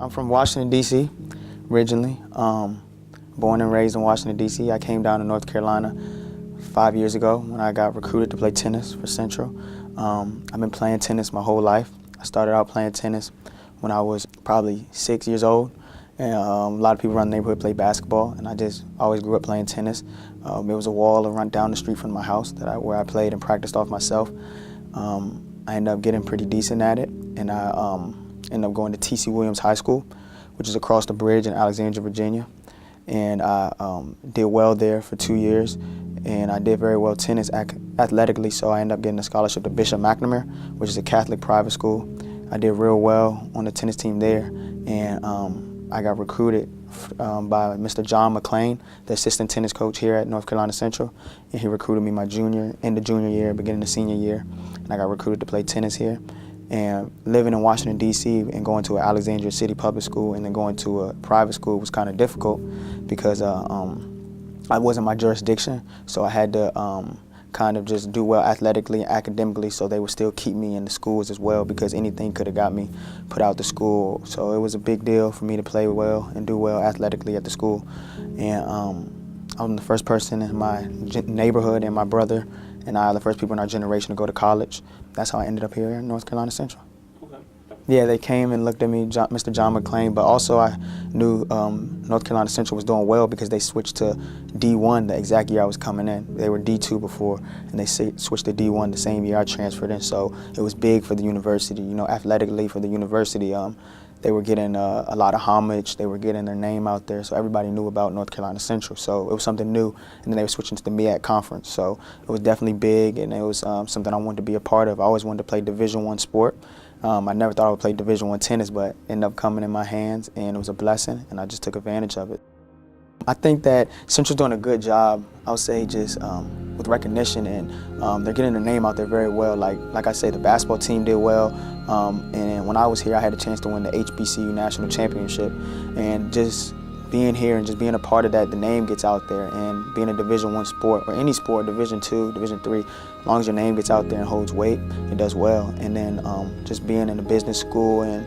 I'm from Washington, D.C. originally. Born and raised in Washington, D.C. I came down to North Carolina 5 years ago when I got recruited to play tennis for Central. I've been playing tennis my whole life. I started out playing tennis when I was probably 6 years old. And a lot of people around the neighborhood play basketball, and I just always grew up playing tennis. There was a wall run down the street from my house where I played and practiced off myself. I ended up getting pretty decent at it, and I ended up going to T.C. Williams High School, which is across the bridge in Alexandria, Virginia. And I did well there for 2 years, and I did very well tennis athletically, so I ended up getting a scholarship to Bishop McNamara, which is a Catholic private school. I did real well on the tennis team there, and I got recruited by Mr. John McClain, the assistant tennis coach here at North Carolina Central, and he recruited me my end of junior year, beginning of senior year, and I got recruited to play tennis here. And living in Washington, D.C. and going to an Alexandria City public school and then going to a private school was kind of difficult because I wasn't my jurisdiction, so I had to kind of just do well athletically and academically, so they would still keep me in the schools as well because anything could have got me put out the school. So it was a big deal for me to play well and do well athletically at the school. And I'm the first person in my neighborhood, and my brother and I are the first people in our generation to go to college. That's how I ended up here in North Carolina Central. Okay. Yeah, they came and looked at me, Mr. John McClain, but also I knew North Carolina Central was doing well because they switched to D1 the exact year I was coming in. They were D2 before, and they switched to D1 the same year I transferred in, so it was big for the university. You know, athletically for the university, they were getting a lot of homage. They were getting their name out there, so everybody knew about North Carolina Central. So it was something new, and then they were switching to the MEAC conference. So it was definitely big, and it was something I wanted to be a part of. I always wanted to play Division I sport. I never thought I would play Division I tennis, but it ended up coming in my hands, and it was a blessing, and I just took advantage of it. I think that Central's doing a good job, I would say, just with recognition, and they're getting their name out there very well. Like I say, the basketball team did well, and when I was here, I had a chance to win the HBCU National Championship, and just being here and just being a part of that, the name gets out there, and being a Division I sport, or any sport, Division II, Division III, as long as your name gets out there and holds weight, it does well. And then just being in a business school and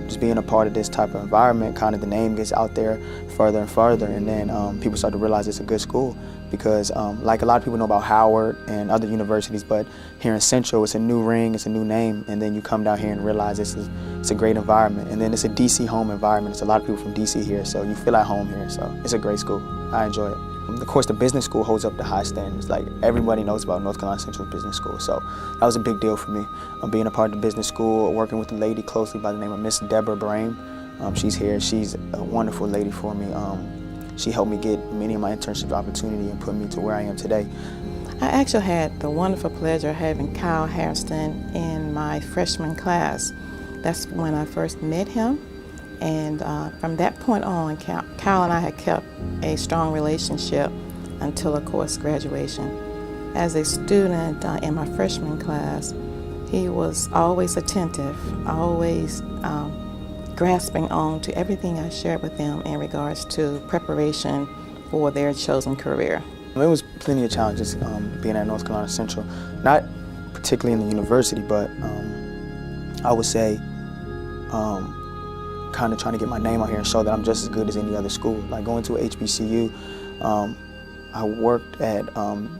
just being a part of this type of environment, kind of the name gets out there further and further, and then people start to realize it's a good school because like a lot of people know about Howard and other universities, but here in Central, it's a new ring, it's a new name, and then you come down here and realize it's a great environment. And then it's a DC home environment. It's a lot of people from DC here, so you feel at home here, so it's a great school. I enjoy it. Of course, the business school holds up to high standards. Like, everybody knows about North Carolina Central Business School, so that was a big deal for me. Being a part of the business school, working with a lady closely by the name of Miss Deborah Brame. She's here. She's a wonderful lady for me. She helped me get many of my internship opportunity and put me to where I am today. I actually had the wonderful pleasure of having Kyle Hairston in my freshman class. That's when I first met him. And from that point on, Kyle and I had kept a strong relationship until, of course, graduation. As a student in my freshman class, he was always attentive, always grasping on to everything I shared with them in regards to preparation for their chosen career. There was plenty of challenges being at North Carolina Central, not particularly in the university, but I would say kind of trying to get my name out here and show that I'm just as good as any other school. Like going to a HBCU, I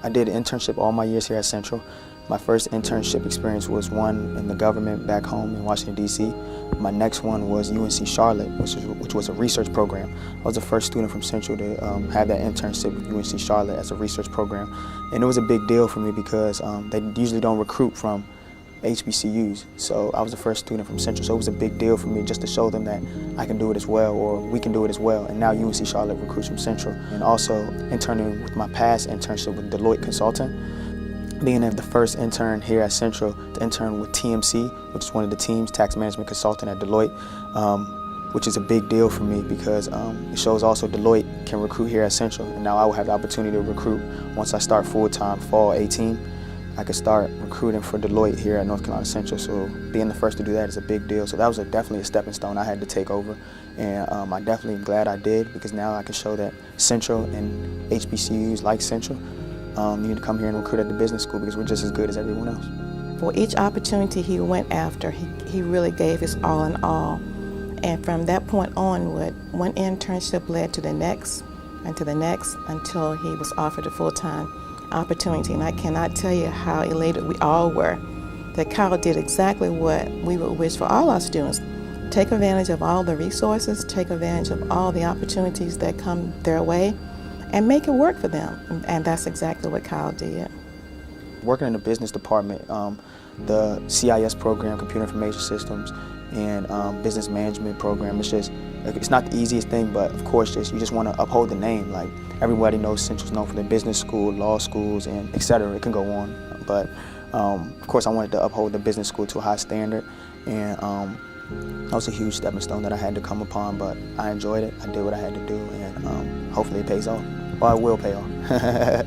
did an internship all my years here at Central. My first internship experience was one in the government back home in Washington, D.C. My next one was UNC Charlotte, which was a research program. I was the first student from Central to have that internship with UNC Charlotte as a research program. And it was a big deal for me because they usually don't recruit from HBCUs. So I was the first student from Central, so it was a big deal for me just to show them that I can do it as well, or we can do it as well. And now UNC Charlotte recruits from Central. And also interning with my past internship with Deloitte Consulting. Being the first intern here at Central to intern with TMC, which is one of the teams, tax management consultant at Deloitte, which is a big deal for me because it shows also Deloitte can recruit here at Central. And now I will have the opportunity to recruit once I start full-time fall 18. I could start recruiting for Deloitte here at North Carolina Central, so being the first to do that is a big deal. So that was definitely a stepping stone I had to take over, and I definitely am glad I did because now I can show that Central and HBCUs like Central need to come here and recruit at the business school because we're just as good as everyone else. For each opportunity he went after, he really gave his all in all. And from that point onward, one internship led to the next and to the next until he was offered a full-time opportunity. And I cannot tell you how elated we all were that Kyle did exactly what we would wish for all our students. Take advantage of all the resources, take advantage of all the opportunities that come their way, and make it work for them. And that's exactly what Kyle did. Working in the business department, the CIS program, Computer Information Systems, and business management program, it's not the easiest thing, but of course you just want to uphold the name. Like, everybody knows Central's known for their business school, law schools, and etc. It can go on, but of course I wanted to uphold the business school to a high standard, and that was a huge stepping stone that I had to come upon, but I enjoyed it. I did what I had to do, and hopefully it pays off. Well, it will pay off.